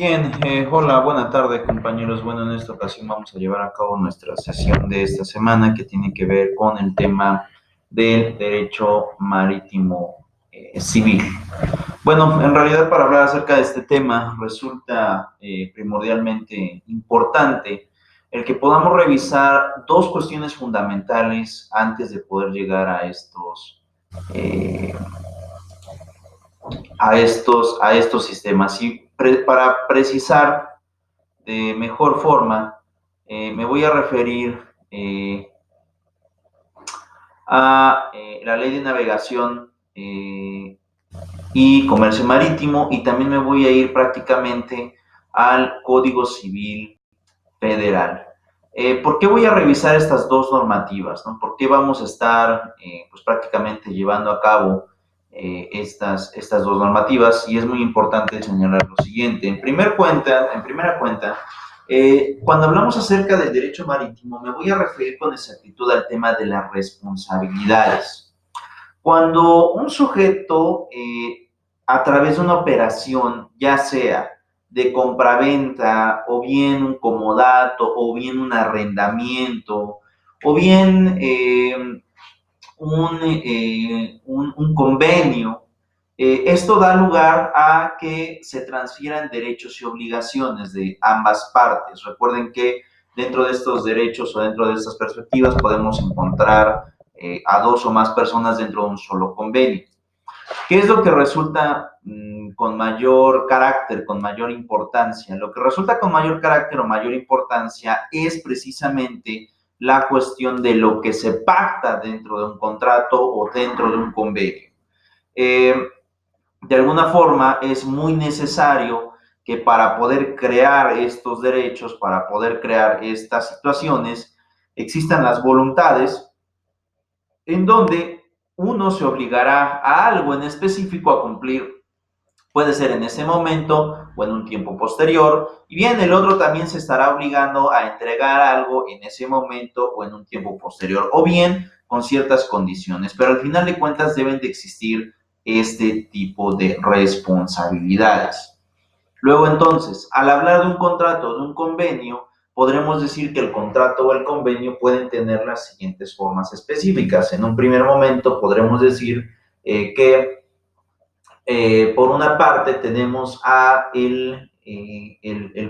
Bien, hola, buena tarde compañeros. Bueno, en esta ocasión vamos a llevar a cabo nuestra sesión de esta semana que tiene que ver con el tema del derecho marítimo civil. Bueno, en realidad para hablar acerca de este tema resulta primordialmente importante el que podamos revisar dos cuestiones fundamentales antes de poder llegar eh, a estos sistemas. Y para precisar de mejor forma, me voy a referir a la ley de navegación y comercio marítimo, y también me voy a ir prácticamente al Código Civil Federal. ¿Por qué voy a revisar estas dos normativas? ¿No? ¿Por qué vamos a estar pues prácticamente llevando a cabo estas dos normativas? Y es muy importante señalar lo siguiente. En primera cuenta, cuando hablamos acerca del derecho marítimo, me voy a referir con exactitud al tema de las responsabilidades. Cuando un sujeto, a través de una operación, ya sea de compraventa, o bien un comodato, o bien un arrendamiento, o bien un convenio, esto da lugar a que se transfieran derechos y obligaciones de ambas partes. Recuerden que dentro de estos derechos o dentro de estas perspectivas podemos encontrar a dos o más personas dentro de un solo convenio. ¿Qué es lo que resulta con mayor carácter, con mayor importancia? Lo que resulta con mayor carácter o mayor importancia es precisamente la cuestión de lo que se pacta dentro de un contrato o dentro de un convenio. De alguna forma es muy necesario que para poder crear estos derechos, para poder crear estas situaciones, existan las voluntades en donde uno se obligará a algo en específico a cumplir. Puede ser en ese momento o en un tiempo posterior, y bien el otro también se estará obligando a entregar algo en ese momento o en un tiempo posterior, o bien con ciertas condiciones, pero al final de cuentas deben de existir este tipo de responsabilidades. Luego entonces, al hablar de un contrato o de un convenio, podremos decir que el contrato o el convenio pueden tener las siguientes formas específicas. En un primer momento podremos decir que por una parte tenemos el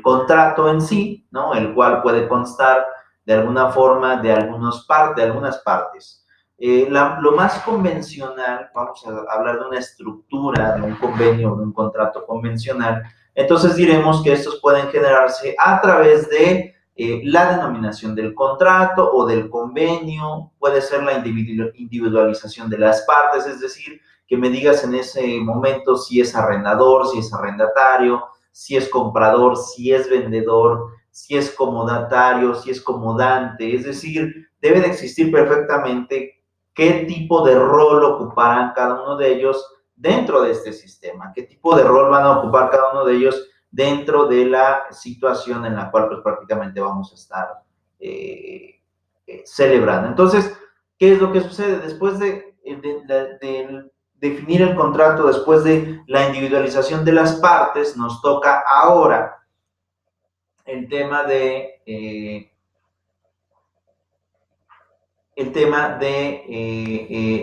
contrato en sí, ¿no? El cual puede constar de alguna forma de algunas partes. Lo más convencional, vamos a hablar de una estructura, de un convenio, de un contrato convencional, entonces diremos que estos pueden generarse a través de la denominación del contrato o del convenio, puede ser la individualización de las partes, es decir, que me digas en ese momento si es arrendador, si es arrendatario, si es comprador, si es vendedor, si es comodatario, si es comodante, es decir, debe de existir perfectamente qué tipo de rol ocuparán cada uno de ellos dentro de este sistema, qué tipo de rol van a ocupar cada uno de ellos dentro de la situación en la cual pues prácticamente vamos a estar celebrando. Entonces, ¿qué es lo que sucede? Después de definir el contrato, después de la individualización de las partes, nos toca ahora el tema de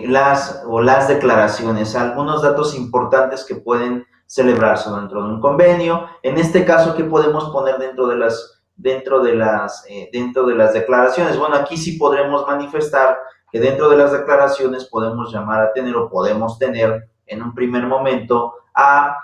las declaraciones, algunos datos importantes que pueden celebrarse dentro de un convenio. En este caso, ¿qué podemos poner dentro de las declaraciones? Bueno, aquí sí podremos manifestar que dentro de las declaraciones podemos llamar a tener o podemos tener en un primer momento a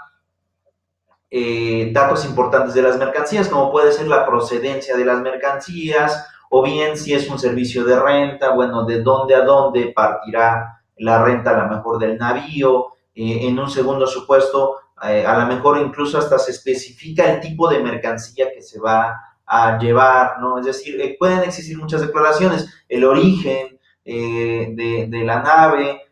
datos importantes de las mercancías, como puede ser la procedencia de las mercancías, o bien si es un servicio de renta, bueno, de dónde a dónde partirá la renta a lo mejor del navío. En un segundo supuesto, a lo mejor incluso hasta se especifica el tipo de mercancía que se va a llevar, ¿no? Es decir, pueden existir muchas declaraciones, el origen de la nave,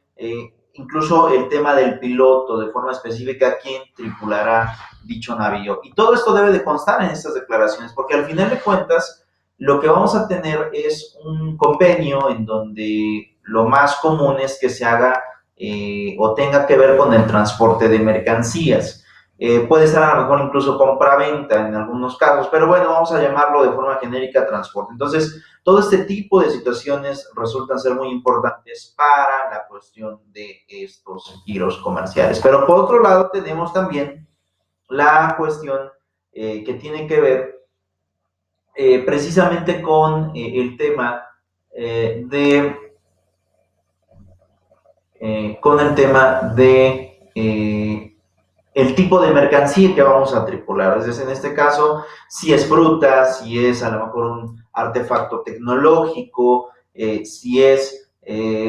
incluso el tema del piloto, de forma específica, quién tripulará dicho navío. Y todo esto debe de constar en estas declaraciones, porque al final de cuentas, lo que vamos a tener es un convenio en donde lo más común es que se haga o tenga que ver con el transporte de mercancías. puede ser a lo mejor incluso compra-venta en algunos casos, pero bueno, vamos a llamarlo de forma genérica transporte. Entonces, todo este tipo de situaciones resultan ser muy importantes para la cuestión de estos giros comerciales. Pero por otro lado, tenemos también la cuestión que tiene que ver precisamente con el tema de con el tema de el tipo de mercancía que vamos a tripular. Es decir, en este caso, si es fruta, si es a lo mejor un artefacto tecnológico, si es,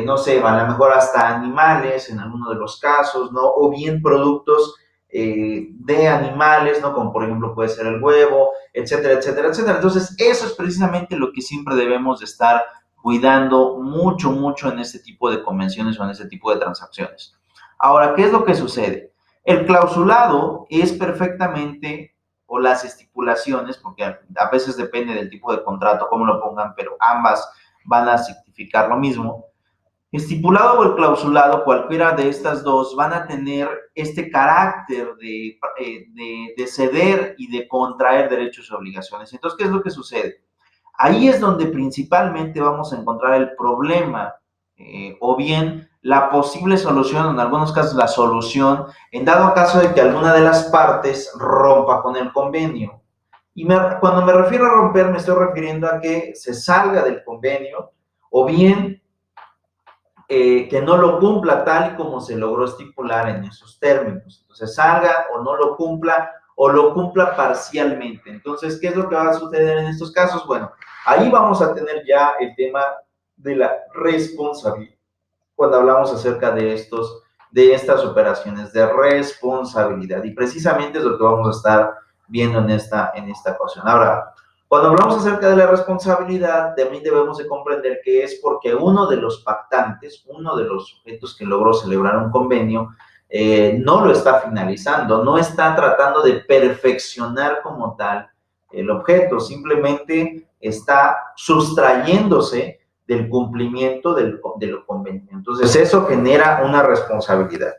no sé, a lo mejor hasta animales en alguno de los casos, ¿no? O bien productos de animales, ¿no? Como por ejemplo puede ser el huevo, etcétera, etcétera, etcétera. Entonces, eso es precisamente lo que siempre debemos de estar cuidando mucho, mucho en este tipo de convenciones o en este tipo de transacciones. Ahora, ¿qué es lo que sucede? El clausulado es perfectamente, o las estipulaciones, porque a veces depende del tipo de contrato, cómo lo pongan, pero ambas van a significar lo mismo. Estipulado o el clausulado, cualquiera de estas dos, van a tener este carácter de ceder y de contraer derechos y obligaciones. Entonces, ¿qué es lo que sucede? Ahí es donde principalmente vamos a encontrar el problema o bien la posible solución, en algunos casos la solución, en dado caso de que alguna de las partes rompa con el convenio. Y cuando me refiero a romper, me estoy refiriendo a que se salga del convenio o bien que no lo cumpla tal y como se logró estipular en esos términos. Entonces, salga o no lo cumpla o lo cumpla parcialmente. Entonces, ¿qué es lo que va a suceder en estos casos? Bueno, ahí vamos a tener ya el tema de la responsabilidad, cuando hablamos acerca de estas operaciones de responsabilidad. Y precisamente es lo que vamos a estar viendo en esta ocasión. Ahora, cuando hablamos acerca de la responsabilidad, también debemos de comprender que es porque uno de los pactantes, uno de los sujetos que logró celebrar un convenio, no lo está finalizando, no está tratando de perfeccionar como tal el objeto, simplemente está sustrayéndose del cumplimiento de lo convenio. Entonces, eso genera una responsabilidad.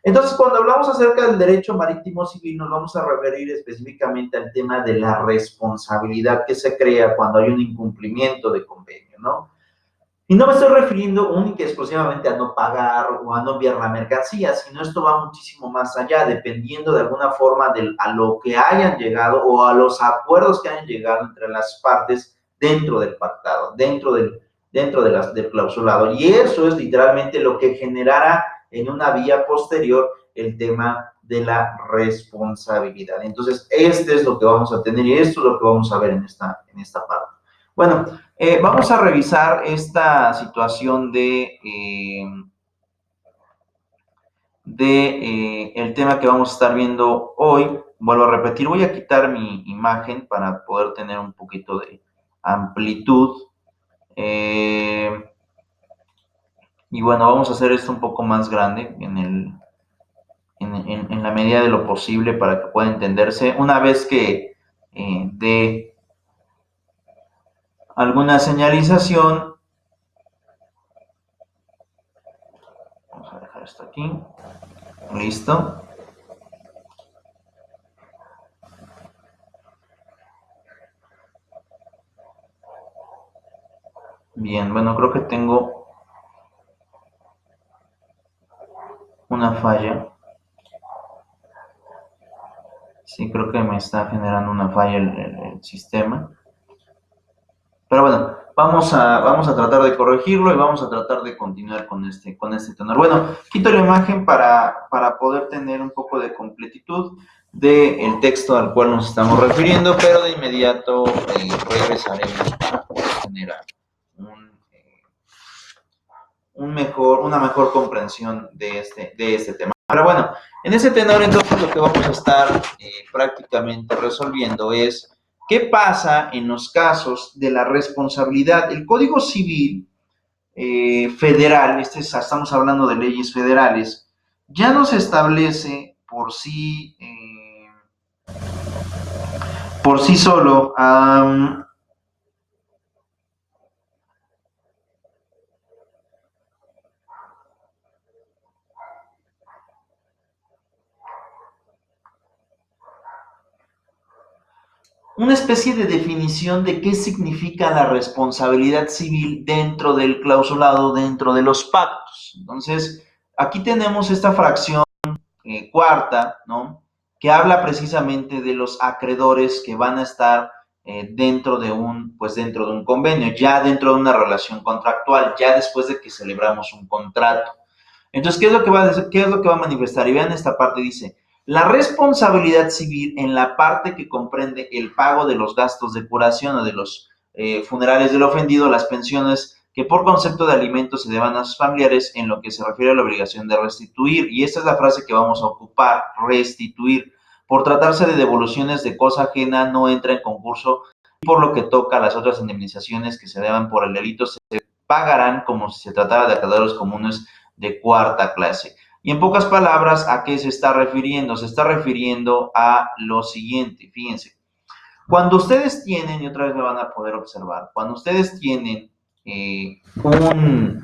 Entonces, cuando hablamos acerca del derecho marítimo civil, nos vamos a referir específicamente al tema de la responsabilidad que se crea cuando hay un incumplimiento de convenio, ¿no? Y no me estoy refiriendo única y exclusivamente a no pagar o a no enviar la mercancía, sino esto va muchísimo más allá, dependiendo de alguna forma a lo que hayan llegado o a los acuerdos que hayan llegado entre las partes dentro del pactado, del clausulado. Y eso es literalmente lo que generará en una vía posterior el tema de la responsabilidad. Entonces, este es lo que vamos a tener y esto es lo que vamos a ver en esta parte. Bueno, vamos a revisar esta situación el tema que vamos a estar viendo hoy. Vuelvo a repetir, voy a quitar mi imagen para poder tener un poquito de amplitud. Y bueno, vamos a hacer esto un poco más grande en la medida de lo posible para que pueda entenderse. Una vez que dé alguna señalización, vamos a dejar esto aquí. Listo. Bien, bueno, creo que tengo una falla. Sí, creo que me está generando una falla el sistema. Pero bueno, vamos a tratar de corregirlo y vamos a tratar de continuar con este tenor. Bueno, quito la imagen para poder tener un poco de completitud del texto al cual nos estamos refiriendo, pero de inmediato regresaremos para poder generar una mejor comprensión de este tema. Pero bueno, en ese tenor entonces lo que vamos a estar prácticamente resolviendo es qué pasa en los casos de la responsabilidad. El Código Civil federal, estamos hablando de leyes federales, ya nos establece por sí solo una especie de definición de qué significa la responsabilidad civil dentro del clausulado, dentro de los pactos. Entonces, aquí tenemos esta fracción cuarta, ¿no? Que habla precisamente de los acreedores que van a estar dentro de un convenio, ya dentro de una relación contractual, ya después de que celebramos un contrato. Entonces, ¿qué es lo que va a decir? ¿Qué es lo que va a manifestar? Y vean esta parte, dice, la responsabilidad civil en la parte que comprende el pago de los gastos de curación o de los funerales del ofendido, las pensiones que por concepto de alimentos se deban a sus familiares en lo que se refiere a la obligación de restituir. Y esta es la frase que vamos a ocupar, restituir. Por tratarse de devoluciones de cosa ajena, no entra en concurso y por lo que toca a las otras indemnizaciones que se deban por el delito se pagarán como si se tratara de acreedores comunes de cuarta clase. Y en pocas palabras, ¿a qué se está refiriendo? Se está refiriendo a lo siguiente, fíjense. Cuando ustedes tienen, y otra vez me van a poder observar, cuando ustedes tienen un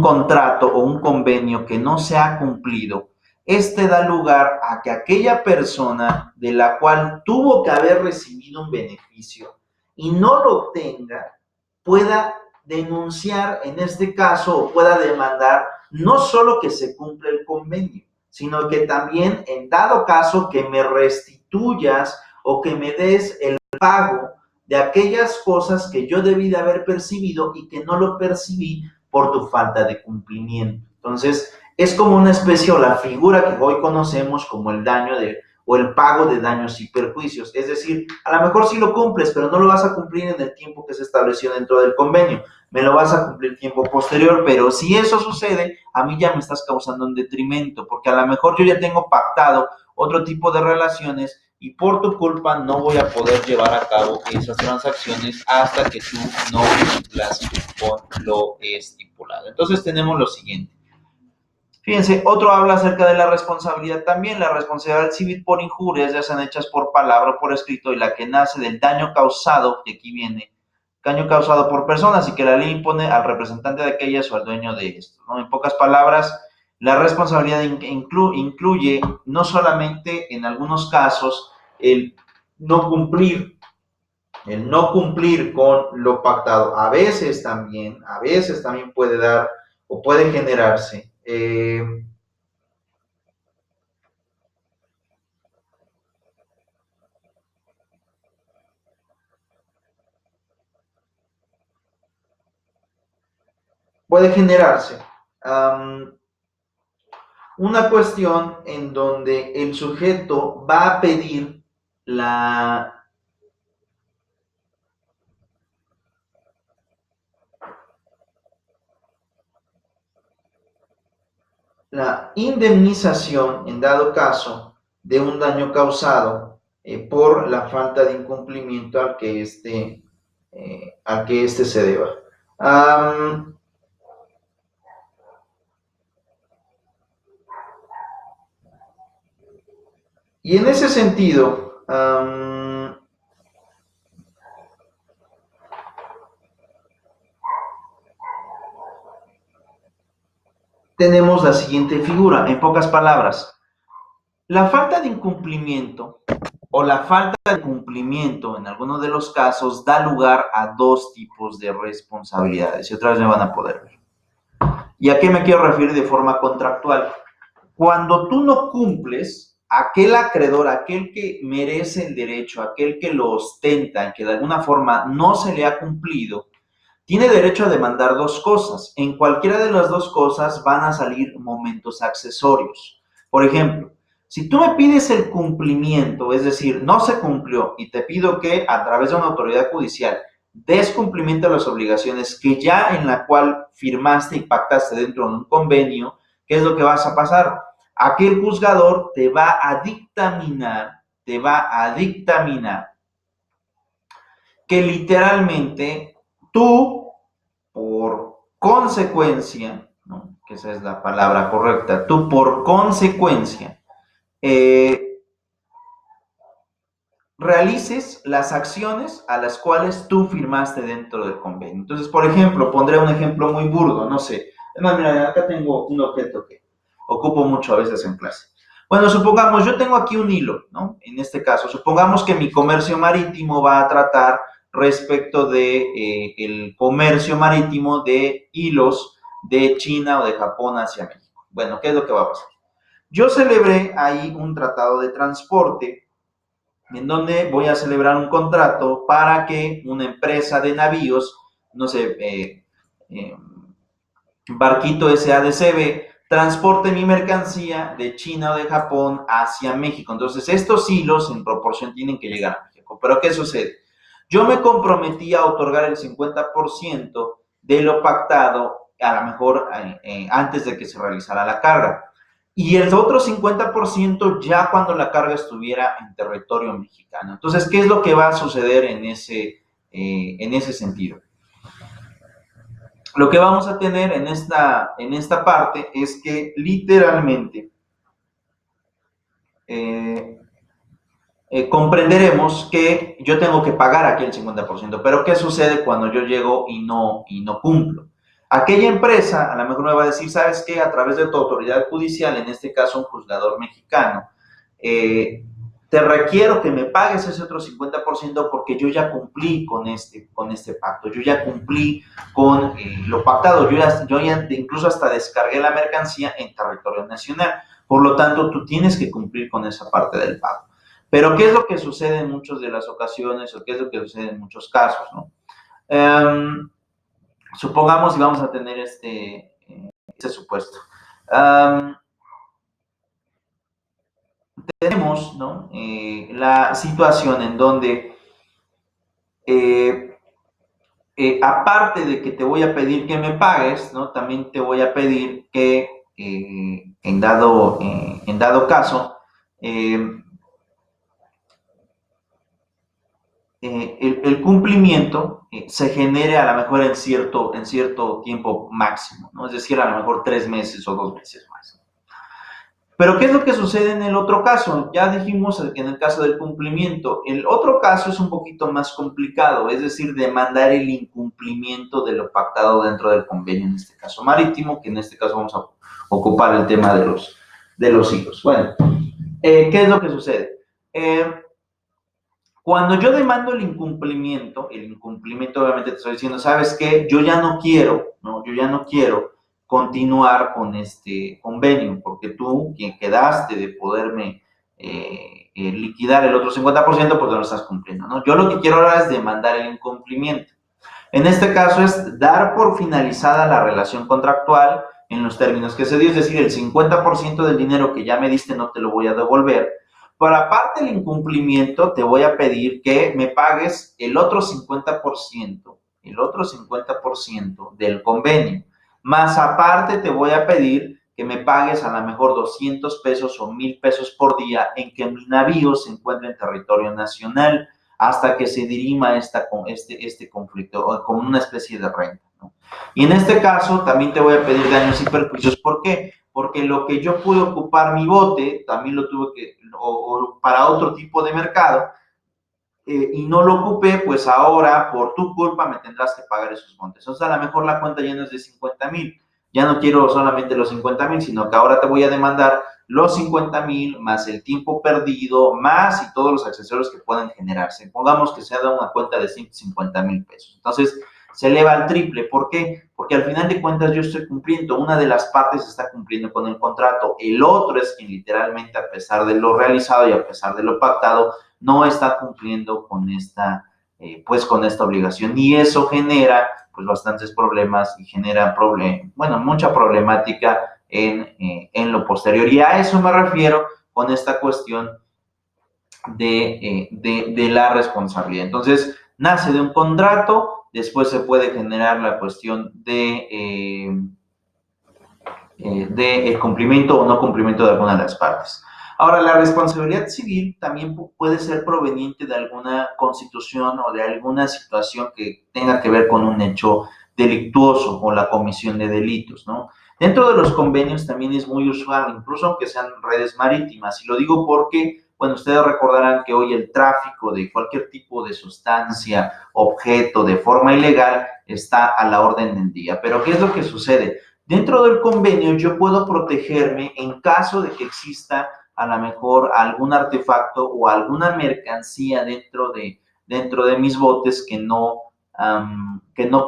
contrato o un convenio que no se ha cumplido, este da lugar a que aquella persona de la cual tuvo que haber recibido un beneficio y no lo obtenga, pueda denunciar en este caso o pueda demandar no solo que se cumpla el convenio, sino que también en dado caso que me restituyas o que me des el pago de aquellas cosas que yo debí de haber percibido y que no lo percibí por tu falta de cumplimiento. Entonces, es como una especie o la figura que hoy conocemos como el daño o el pago de daños y perjuicios. Es decir, a lo mejor sí lo cumples, pero no lo vas a cumplir en el tiempo que se estableció dentro del convenio. Me lo vas a cumplir tiempo posterior, pero si eso sucede, a mí ya me estás causando un detrimento, porque a lo mejor yo ya tengo pactado otro tipo de relaciones y por tu culpa no voy a poder llevar a cabo esas transacciones hasta que tú no cumplas con lo estipulado. Entonces tenemos lo siguiente. Fíjense, otro habla acerca de la responsabilidad también, la responsabilidad civil por injurias, ya sean hechas por palabra o por escrito, y la que nace del daño causado, que aquí viene, daño causado por personas y que la ley impone al representante de aquellas o al dueño de esto, ¿no? En pocas palabras, la responsabilidad incluye no solamente en algunos casos no el no cumplir con lo pactado, a veces también puede dar o puede generarse puede generarse una cuestión en donde el sujeto va a pedir la indemnización, en dado caso, de un daño causado por la falta de incumplimiento al que éste se deba. Y en ese sentido, tenemos la siguiente figura, en pocas palabras. La falta de incumplimiento o la falta de cumplimiento en algunos de los casos da lugar a dos tipos de responsabilidades. Y otra vez me van a poder ver. ¿Y a qué me quiero referir de forma contractual? Cuando tú no cumples, aquel acreedor, aquel que merece el derecho, aquel que lo ostenta, que de alguna forma no se le ha cumplido, tiene derecho a demandar dos cosas. En cualquiera de las dos cosas van a salir momentos accesorios. Por ejemplo, si tú me pides el cumplimiento, es decir, no se cumplió y te pido que a través de una autoridad judicial des cumplimiento a las obligaciones que ya en la cual firmaste y pactaste dentro de un convenio, ¿qué es lo que vas a pasar? Aquel juzgador te va a dictaminar que literalmente tú, por consecuencia, ¿no? Que esa es la palabra correcta, tú por consecuencia, realices las acciones a las cuales tú firmaste dentro del convenio. Entonces, por ejemplo, pondré un ejemplo muy burdo, no sé. Además, mira, acá tengo un objeto que ocupo mucho a veces en clase. Bueno, supongamos, yo tengo aquí un hilo, ¿no? En este caso, supongamos que mi comercio marítimo va a tratar respecto de el comercio marítimo de hilos de China o de Japón hacia México. Bueno, ¿qué es lo que va a pasar? Yo celebré ahí un tratado de transporte en donde voy a celebrar un contrato para que una empresa de navíos, no sé, Barquito SADCB, transporte mi mercancía de China o de Japón hacia México. Entonces, estos hilos en proporción tienen que llegar a México. Pero, ¿qué sucede? Yo me comprometí a otorgar el 50% de lo pactado, a lo mejor antes de que se realizara la carga. Y el otro 50% ya cuando la carga estuviera en territorio mexicano. Entonces, ¿qué es lo que va a suceder en ese sentido? Lo que vamos a tener en esta parte es que literalmente eh, comprenderemos que yo tengo que pagar aquí el 50%, pero ¿qué sucede cuando yo llego y no cumplo? Aquella empresa a lo mejor me va a decir, ¿sabes qué? A través de tu autoridad judicial, en este caso un juzgador mexicano, te requiero que me pagues ese otro 50% porque yo ya cumplí con este pacto, yo ya cumplí con lo pactado, yo ya incluso hasta descargué la mercancía en territorio nacional, por lo tanto tú tienes que cumplir con esa parte del pago. Pero ¿qué es lo que sucede en muchas de las ocasiones o qué es lo que sucede en muchos casos, ¿no? Supongamos y vamos a tener este supuesto. Tenemos, ¿no? La situación en donde aparte de que te voy a pedir que me pagues, ¿no? También te voy a pedir que en dado caso el cumplimiento se genere a lo mejor en cierto tiempo máximo, ¿no? Es decir, a lo mejor 3 meses o 2 meses más. Pero ¿qué es lo que sucede en el otro caso? Ya dijimos que en el caso del cumplimiento. El otro caso es un poquito más complicado, es decir, demandar el incumplimiento de lo pactado dentro del convenio, en este caso marítimo, que en este caso vamos a ocupar el tema de los hilos. Bueno, ¿qué es lo que sucede? Cuando yo demando el incumplimiento obviamente te estoy diciendo, ¿sabes qué? Yo ya no quiero, ¿no? Yo ya no quiero continuar con este convenio, porque tú, quien quedaste de poderme liquidar el otro 50%, pues no lo estás cumpliendo, ¿no? Yo lo que quiero ahora es demandar el incumplimiento. En este caso es dar por finalizada la relación contractual en los términos que se dio, es decir, el 50% del dinero que ya me diste no te lo voy a devolver. Por aparte del incumplimiento, te voy a pedir que me pagues el otro 50% del convenio. Más aparte te voy a pedir que me pagues a lo mejor 200 pesos o 1000 pesos por día en que mi navío se encuentre en territorio nacional hasta que se dirima este conflicto, como una especie de renta, ¿no? Y en este caso también te voy a pedir daños y perjuicios. ¿Por qué? Porque lo que yo pude ocupar mi bote, también lo tuve que, o para otro tipo de mercado, y no lo ocupé, pues ahora por tu culpa me tendrás que pagar esos montes. O sea, a lo mejor la cuenta ya no es de 50,000, ya no quiero solamente los 50,000, sino que ahora te voy a demandar los 50,000 más el tiempo perdido, más y todos los accesorios que puedan generarse. Pongamos que sea de una cuenta de 150,000 pesos. Entonces, se eleva al triple. ¿Por qué? Porque al final de cuentas yo estoy cumpliendo, una de las partes está cumpliendo con el contrato, el otro es quien literalmente, a pesar de lo realizado y a pesar de lo pactado, no está cumpliendo con con esta obligación, y eso genera pues bastantes problemas y genera mucha problemática en lo posterior, y a eso me refiero con esta cuestión de la responsabilidad. Entonces, nace de un contrato, después se puede generar la cuestión de el cumplimiento o no cumplimiento de alguna de las partes. Ahora, la responsabilidad civil también puede ser proveniente de alguna constitución o de alguna situación que tenga que ver con un hecho delictuoso o la comisión de delitos, ¿no? Dentro de los convenios también es muy usual, incluso aunque sean redes marítimas, y lo digo porque, bueno, ustedes recordarán que hoy el tráfico de cualquier tipo de sustancia, objeto, de forma ilegal, está a la orden del día. Pero ¿qué es lo que sucede? Dentro del convenio yo puedo protegerme en caso de que exista a lo mejor algún artefacto o alguna mercancía dentro de mis botes que no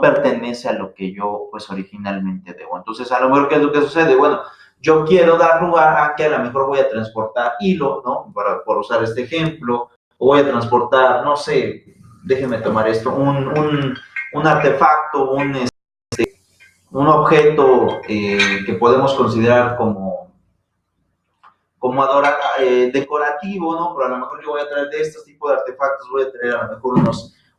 pertenece a lo que yo pues originalmente debo. Entonces, a lo mejor, ¿qué es lo que sucede? Bueno, yo quiero dar lugar a que a lo mejor voy a transportar hilo, ¿no? Por usar este ejemplo, o voy a transportar, no sé, déjenme tomar esto, un artefacto, un objeto que podemos considerar como decorativo, ¿no? Pero a lo mejor yo voy a traer de estos tipos de artefactos, voy a traer a lo mejor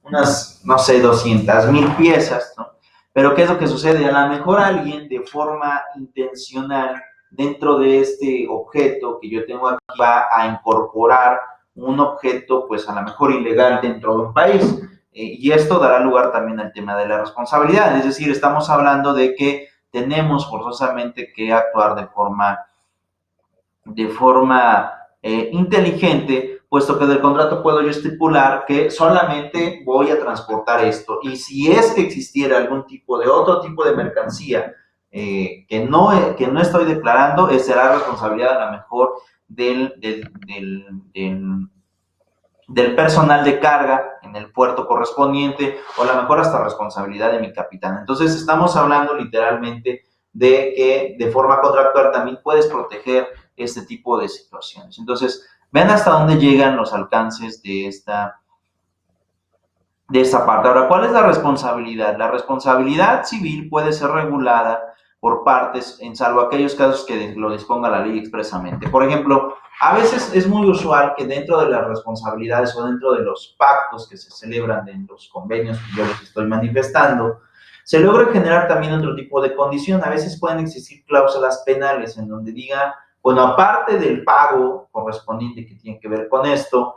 unas, no sé, 200,000 piezas, ¿no? Pero ¿qué es lo que sucede? A lo mejor alguien de forma intencional dentro de este objeto que yo tengo aquí va a incorporar un objeto, pues a lo mejor ilegal dentro de un país. Y esto dará lugar también al tema de la responsabilidad. Es decir, estamos hablando de que tenemos forzosamente que actuar de forma inteligente, puesto que del contrato puedo yo estipular que solamente voy a transportar esto. Y si es que existiera algún tipo de otro tipo de mercancía que no estoy declarando, será responsabilidad a lo mejor del personal de carga en el puerto correspondiente o a lo mejor hasta responsabilidad de mi capitán. Entonces estamos hablando literalmente de que de forma contractual también puedes proteger este tipo de situaciones. Entonces, vean hasta dónde llegan los alcances de esta parte. Ahora, ¿cuál es la responsabilidad? La responsabilidad civil puede ser regulada por partes, en salvo aquellos casos que lo disponga la ley expresamente. Por ejemplo, a veces es muy usual que dentro de las responsabilidades o dentro de los pactos que se celebran en los convenios que yo les estoy manifestando, se logra generar también otro tipo de condición. A veces pueden existir cláusulas penales en donde diga, bueno, aparte del pago correspondiente que tiene que ver con esto,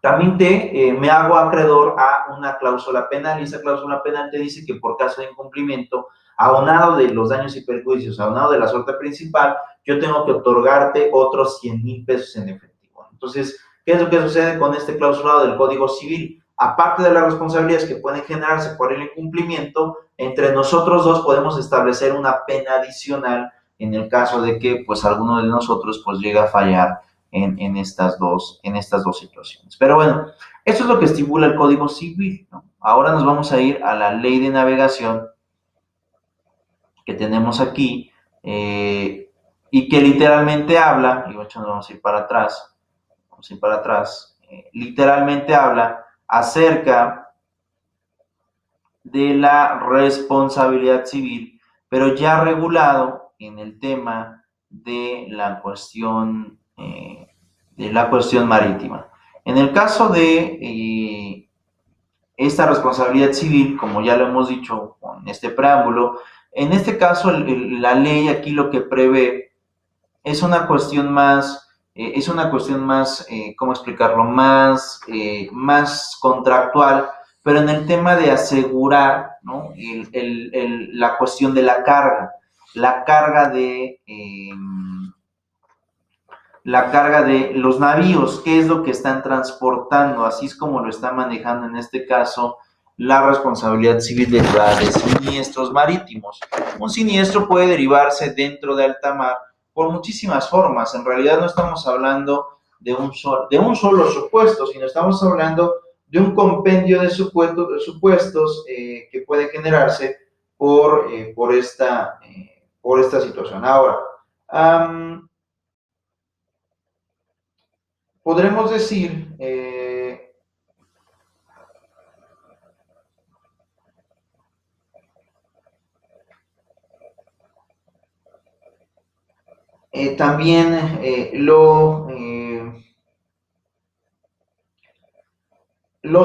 también me hago acreedor a una cláusula penal, y esa cláusula penal te dice que por caso de incumplimiento, aunado de los daños y perjuicios, aunado de la suerte principal, yo tengo que otorgarte otros 100,000 pesos en efectivo. Entonces, ¿qué es lo que sucede con este clausulado del Código Civil? Aparte de las responsabilidades que pueden generarse por el incumplimiento, entre nosotros dos podemos establecer una pena adicional en el caso de que pues alguno de nosotros pues llegue a fallar en estas dos situaciones. Pero bueno, esto es lo que estipula el Código Civil, ¿no? Ahora nos vamos a ir a la Ley de Navegación que tenemos aquí y que literalmente habla, y de hecho nos vamos a ir para atrás, literalmente habla acerca de la responsabilidad civil, pero ya regulado en el tema de la cuestión marítima. En el caso de esta responsabilidad civil, como ya lo hemos dicho con este preámbulo, en este caso la ley aquí lo que prevé es una cuestión más, ¿cómo explicarlo? Más contractual, pero en el tema de asegurar, ¿no? La cuestión de la carga la carga de los navíos, qué es lo que están transportando, así es como lo está manejando en este caso la responsabilidad civil de siniestros marítimos. Un siniestro puede derivarse dentro de alta mar por muchísimas formas. En realidad no estamos hablando de un solo supuesto, sino estamos hablando de un compendio de supuestos que puede generarse por esta situación. Ahora, podremos decir también lo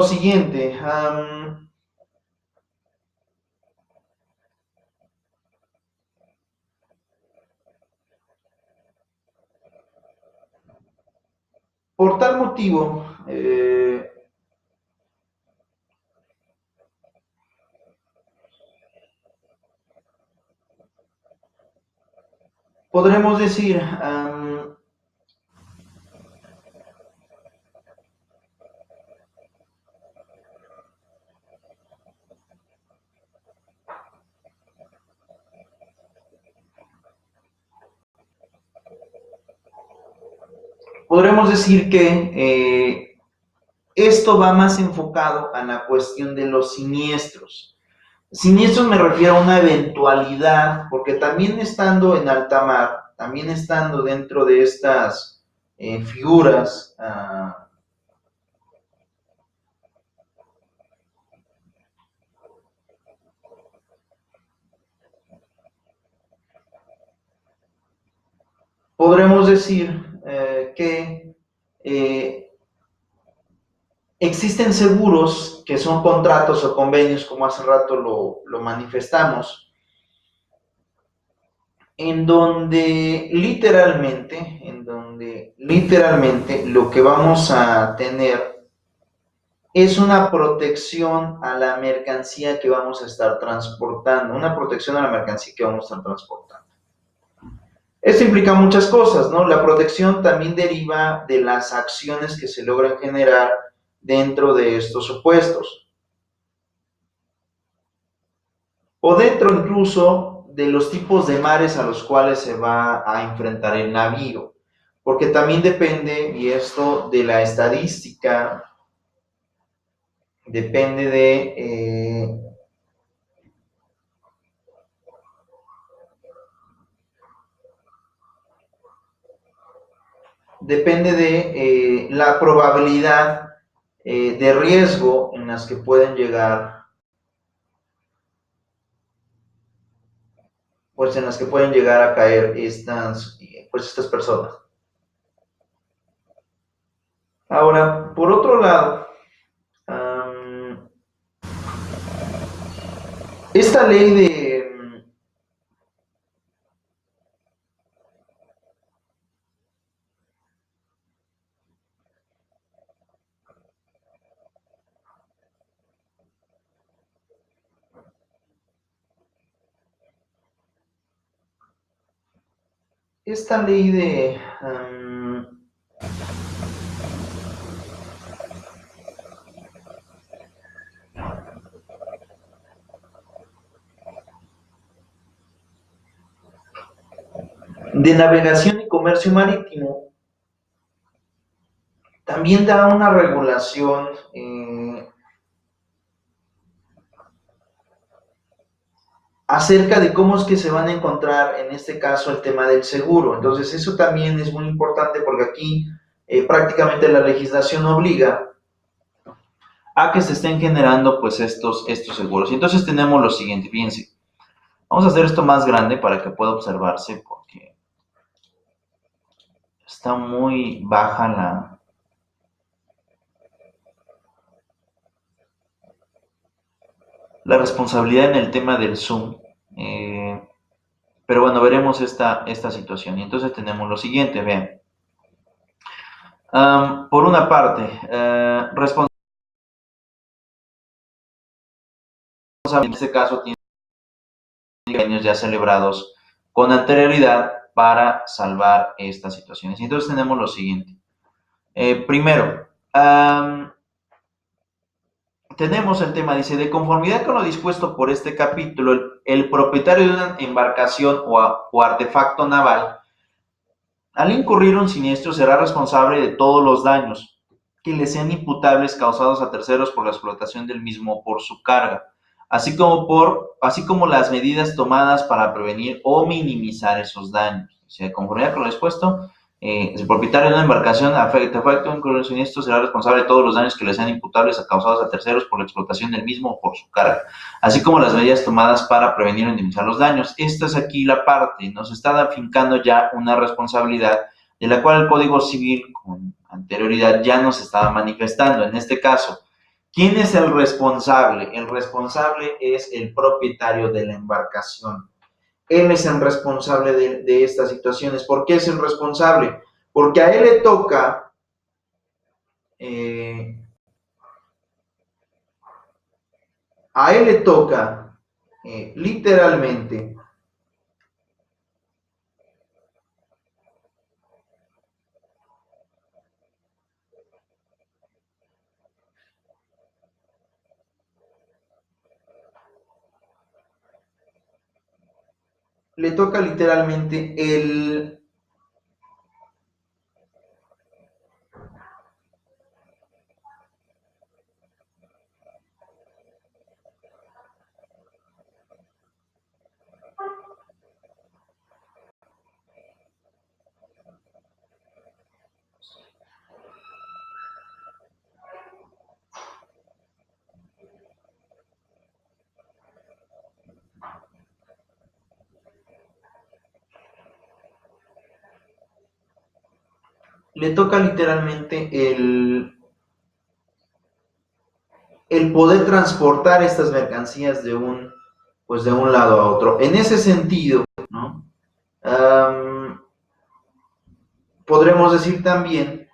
siguiente. Por tal motivo, podremos decir, podremos decir que esto va más enfocado a la cuestión de los siniestros. Siniestros me refiero a una eventualidad, porque también estando en alta mar, también estando dentro de estas figuras, podremos decir que existen seguros que son contratos o convenios, como hace rato lo manifestamos, en donde literalmente lo que vamos a tener es una protección a la mercancía que vamos a estar transportando, una protección a la mercancía que vamos a estar transportando. Esto implica muchas cosas, ¿no? La protección también deriva de las acciones que se logran generar dentro de estos supuestos, o dentro incluso de los tipos de mares a los cuales se va a enfrentar el navío, porque también depende, y esto de la estadística, depende de la probabilidad de riesgo en las que pueden llegar, pues en las que pueden llegar a caer estas personas. Ahora, por otro lado, esta ley esta ley de navegación y comercio marítimo también da una regulación acerca de cómo es que se van a encontrar en este caso el tema del seguro. Entonces eso también es muy importante porque aquí prácticamente la legislación obliga a que se estén generando pues estos seguros. Y entonces tenemos lo siguiente, fíjense, vamos a hacer esto más grande para que pueda observarse porque está muy baja la responsabilidad en el tema del Zoom. Pero bueno, veremos esta situación. Y entonces tenemos lo siguiente, vean. Por una parte, responsabilidad en este caso tiene años ya celebrados con anterioridad para salvar estas situaciones. Y entonces tenemos lo siguiente. Primero, tenemos el tema, dice, de conformidad con lo dispuesto por este capítulo, el propietario de una embarcación o artefacto naval, al incurrir un siniestro, será responsable de todos los daños que le sean imputables causados a terceros por la explotación del mismo o por su carga, así como las medidas tomadas para prevenir o minimizar esos daños. O sea, conformidad con lo expuesto, el propietario de una embarcación afecta un siniestro será responsable de todos los daños que le sean imputables a causados a terceros por la explotación del mismo o por su carga, así como las medidas tomadas para prevenir o minimizar los daños. Esta es aquí la parte, nos está afincando ya una responsabilidad de la cual el Código Civil con anterioridad ya nos estaba manifestando. En este caso, ¿quién es el responsable? El responsable es el propietario de la embarcación. Él es el responsable de estas situaciones. ¿Por qué es el responsable? Porque a él le toca eh, literalmente, el le toca literalmente el poder transportar estas mercancías pues de un lado a otro. En ese sentido, ¿no? Podremos decir también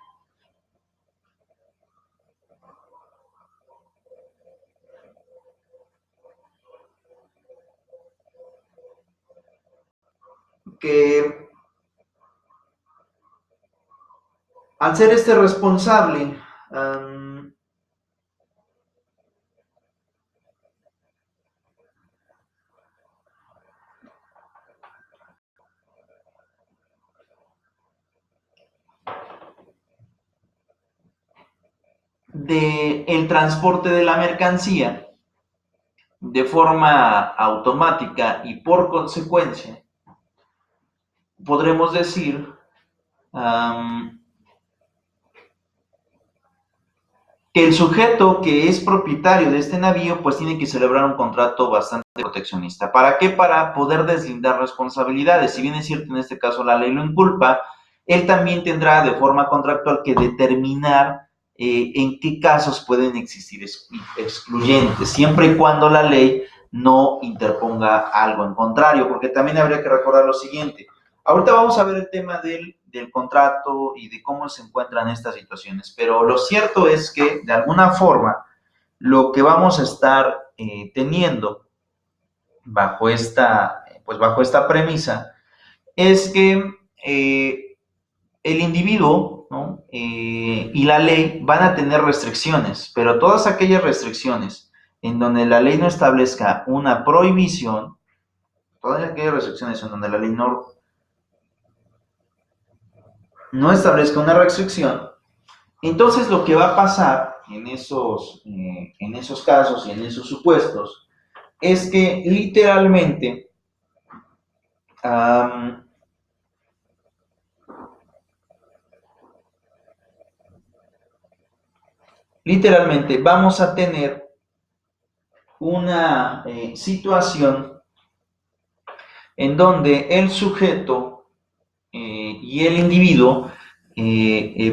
que al ser este responsable, de el transporte de la mercancía de forma automática y por consecuencia, podremos decir que el sujeto que es propietario de este navío pues tiene que celebrar un contrato bastante proteccionista. ¿Para qué? Para poder deslindar responsabilidades. Si bien es cierto en este caso la ley lo inculpa, él también tendrá de forma contractual que determinar en qué casos pueden existir excluyentes, siempre y cuando la ley no interponga algo en contrario, porque también habría que recordar lo siguiente. Ahorita vamos a ver el tema del contrato y de cómo se encuentran estas situaciones, pero lo cierto es que de alguna forma lo que vamos a estar teniendo bajo esta premisa es que el individuo, ¿no? Y la ley van a tener restricciones, pero todas aquellas restricciones en donde la ley no establezca una prohibición, todas aquellas restricciones en donde la ley no establezca una restricción, entonces lo que va a pasar en esos casos y en esos supuestos es que literalmente um, vamos a tener una situación en donde el sujeto y el individuo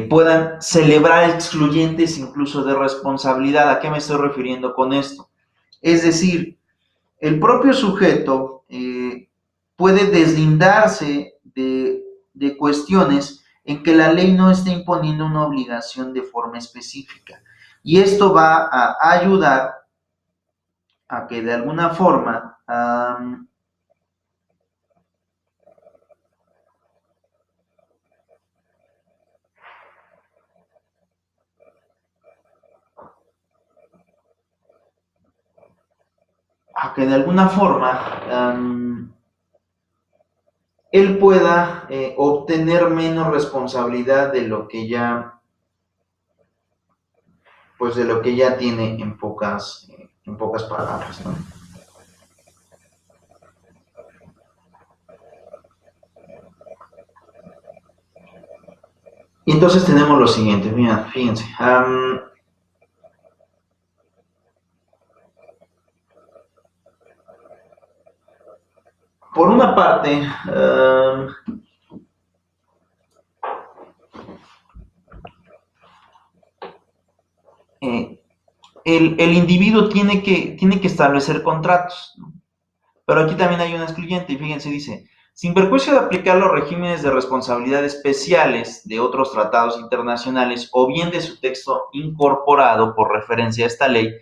puedan celebrar excluyentes incluso de responsabilidad. ¿A qué me estoy refiriendo con esto? Es decir, el propio sujeto puede deslindarse de cuestiones en que la ley no está imponiendo una obligación de forma específica. Y esto va a ayudar a que de alguna forma él pueda obtener menos responsabilidad de lo que ya, pues de lo que ya tiene en pocas palabras, ¿no? Y entonces tenemos lo siguiente, mira, fíjense. Por una parte, el individuo tiene que establecer contratos, ¿no? Pero aquí también hay una excluyente, y fíjense, dice, sin perjuicio de aplicar los regímenes de responsabilidad especiales de otros tratados internacionales o bien de su texto incorporado por referencia a esta ley,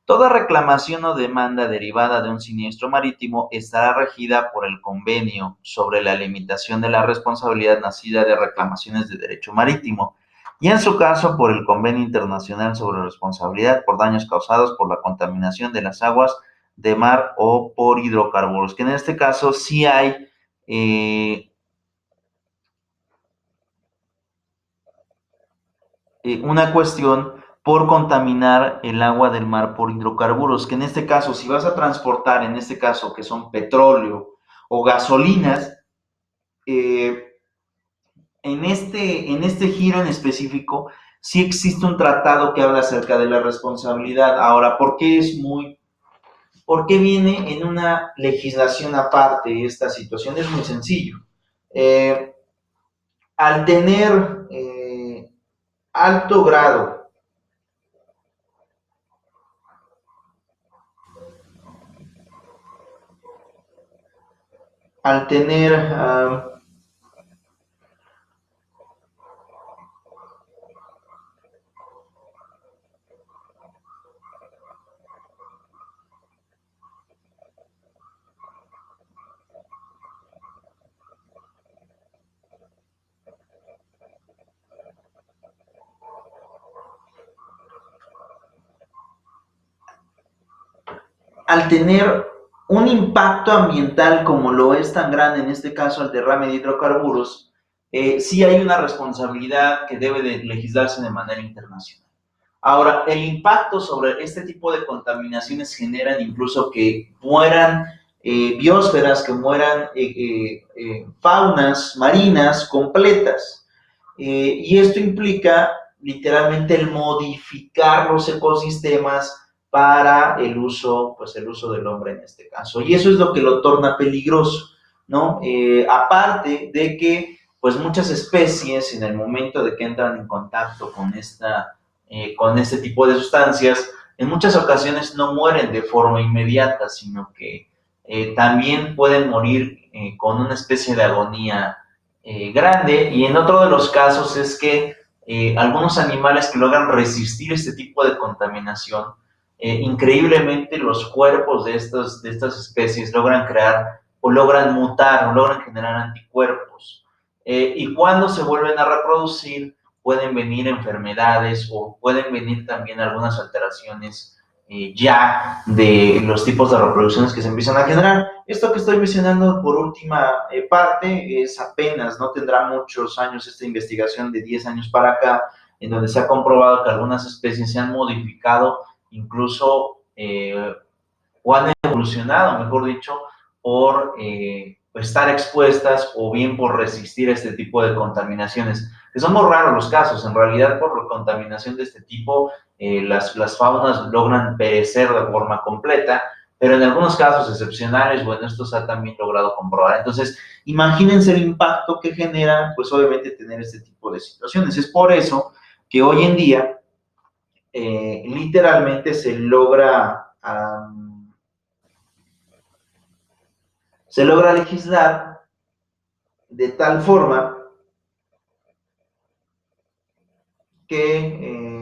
toda reclamación o demanda derivada de un siniestro marítimo estará regida por el convenio sobre la limitación de la responsabilidad nacida de reclamaciones de derecho marítimo y en su caso por el Convenio Internacional sobre Responsabilidad por Daños Causados por la Contaminación de las Aguas de Mar o por hidrocarburos, que en este caso sí hay una cuestión por contaminar el agua del mar por hidrocarburos, que en este caso, si vas a transportar, en este caso, que son petróleo o gasolinas, en este giro en específico, sí existe un tratado que habla acerca de la responsabilidad. Ahora, ¿por qué viene en una legislación aparte esta situación? Es muy sencillo. Al tener alto grado, al tener al tener un impacto ambiental como lo es tan grande, en este caso el derrame de hidrocarburos, sí hay una responsabilidad que debe de legislarse de manera internacional. Ahora, el impacto sobre este tipo de contaminaciones generan incluso que mueran biosferas, que mueran faunas marinas completas. Y esto implica literalmente el modificar los ecosistemas para pues el uso del hombre en este caso. Y eso es lo que lo torna peligroso, ¿no? Aparte de que, pues muchas especies en el momento de que entran en contacto con este tipo de sustancias, en muchas ocasiones no mueren de forma inmediata, sino que también pueden morir con una especie de agonía grande, y en otro de los casos es que algunos animales que logran resistir este tipo de contaminación, increíblemente los cuerpos de estas especies logran crear o logran mutar o logran generar anticuerpos. Y cuando se vuelven a reproducir, pueden venir enfermedades o pueden venir también algunas alteraciones ya de los tipos de reproducciones que se empiezan a generar. Esto que estoy mencionando por última parte es apenas, no tendrá muchos años esta investigación de 10 años para acá, en donde se ha comprobado que algunas especies se han modificado incluso o han evolucionado, mejor dicho, por estar expuestas o bien por resistir este tipo de contaminaciones, que son muy raros los casos. En realidad, por contaminación de este tipo, las faunas logran perecer de forma completa, pero en algunos casos excepcionales, bueno, esto se ha también logrado comprobar. Entonces, imagínense el impacto que genera, pues obviamente, tener este tipo de situaciones. Es por eso que hoy en día, literalmente se logra legislar de tal forma que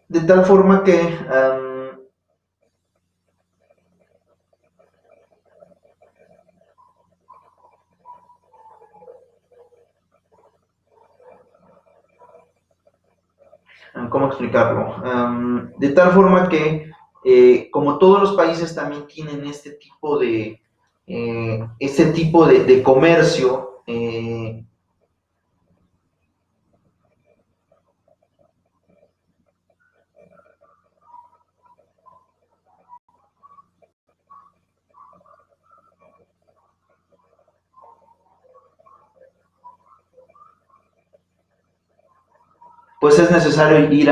de tal forma que ¿cómo explicarlo? De tal forma que, como todos los países también tienen este tipo de comercio, pues es necesario ir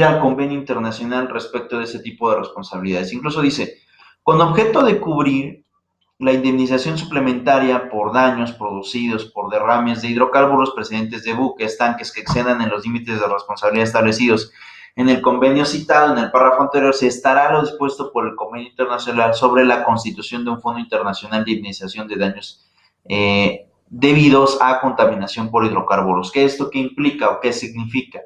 al convenio internacional respecto de ese tipo de responsabilidades. Incluso dice, con objeto de cubrir la indemnización suplementaria por daños producidos por derrames de hidrocarburos procedentes de buques, tanques que excedan en los límites de responsabilidad establecidos en el convenio citado en el párrafo anterior, se estará lo dispuesto por el convenio internacional sobre la constitución de un fondo internacional de indemnización de daños debidos a contaminación por hidrocarburos. ¿Qué esto qué implica o qué significa?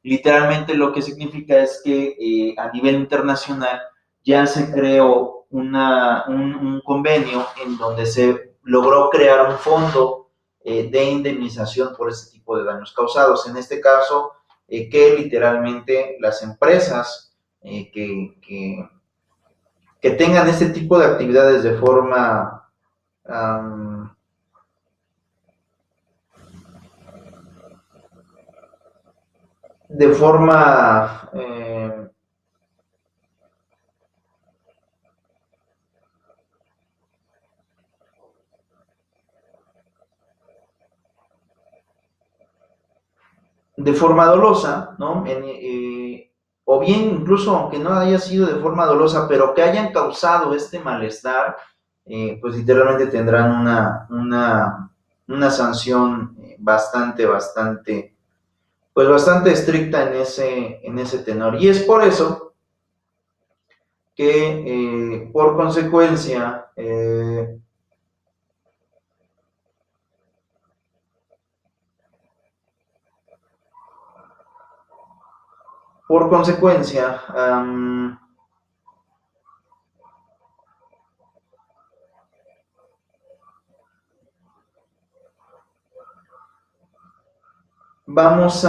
Literalmente lo que significa es que a nivel internacional ya se creó un convenio en donde se logró crear un fondo de indemnización por ese tipo de daños causados. En este caso, que literalmente las empresas que tengan este tipo de actividades um, de forma de forma dolosa, ¿no? O bien incluso aunque no haya sido de forma dolosa, pero que hayan causado este malestar, pues literalmente tendrán una sanción pues bastante estricta en ese tenor. Y es por eso que, por consecuencia, vamos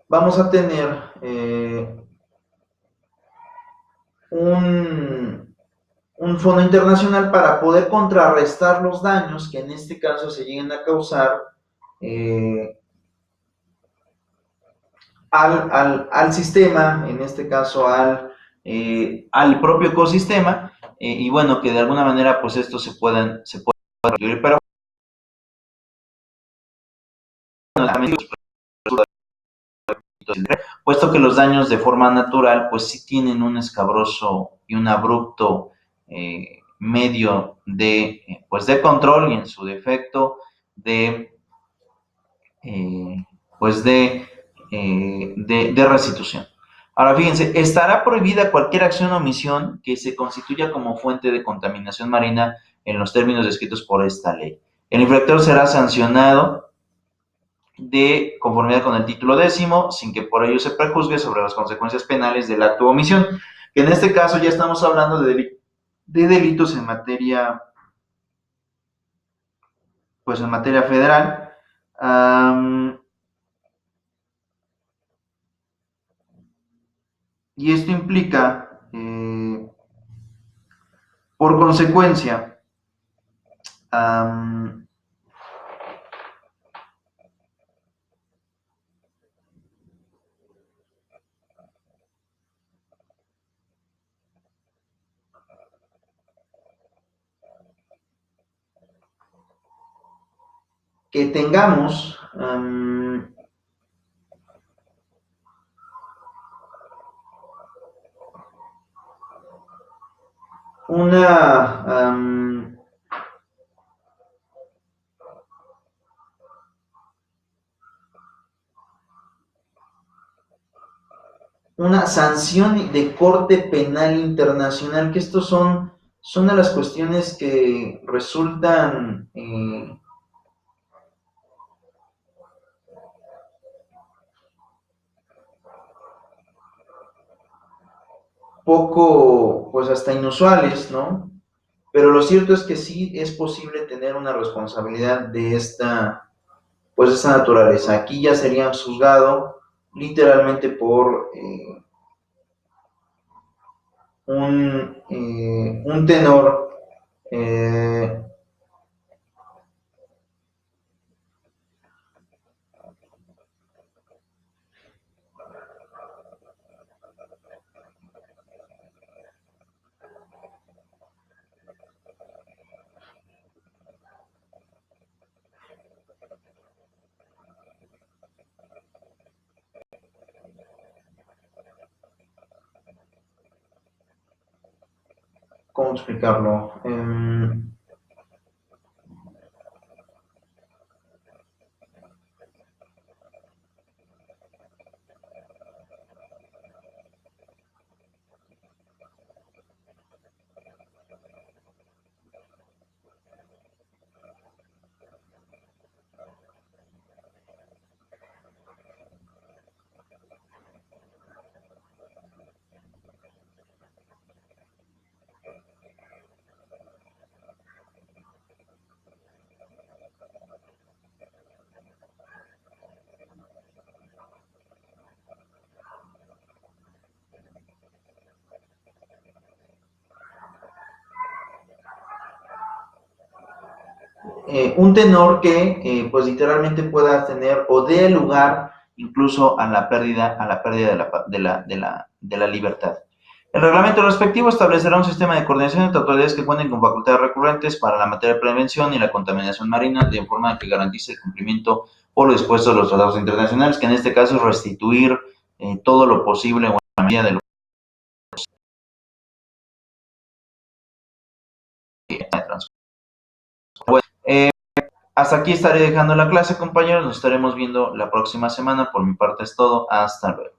vamos a tener un fondo internacional para poder contrarrestar los daños que en este caso se lleguen a causar eh, al sistema, en este caso al propio ecosistema, y bueno, que de alguna manera pues esto se puedan resolver. Pero bueno, puesto que los daños de forma natural pues sí tienen un escabroso y un abrupto medio pues de control y en su defecto de eh, pues de restitución. Ahora fíjense, estará prohibida cualquier acción o omisión que se constituya como fuente de contaminación marina en los términos descritos por esta ley. El infractor será sancionado de conformidad con el título 10, sin que por ello se prejuzgue sobre las consecuencias penales del acto o omisión, que en este caso ya estamos hablando de delitos en materia, pues en materia federal. Y esto implica, por consecuencia, que tengamos una una sanción de corte penal internacional, que estos son de las cuestiones que resultan poco, pues hasta inusuales, ¿no? Pero lo cierto es que sí es posible tener una responsabilidad pues de esta naturaleza. Aquí ya serían juzgado literalmente por un tenor ¿cómo explicarlo? un tenor que pues literalmente pueda tener o dé lugar incluso a la pérdida de la libertad. El reglamento respectivo establecerá un sistema de coordinación entre autoridades que cuenten con facultades recurrentes para la materia de prevención y la contaminación marina, de forma que garantice el cumplimiento por lo dispuesto de los tratados internacionales, que en este caso es restituir todo lo posible o en la medida de lo que de transporte. Hasta aquí estaré dejando la clase, compañeros. Nos estaremos viendo la próxima semana. Por mi parte es todo. Hasta luego.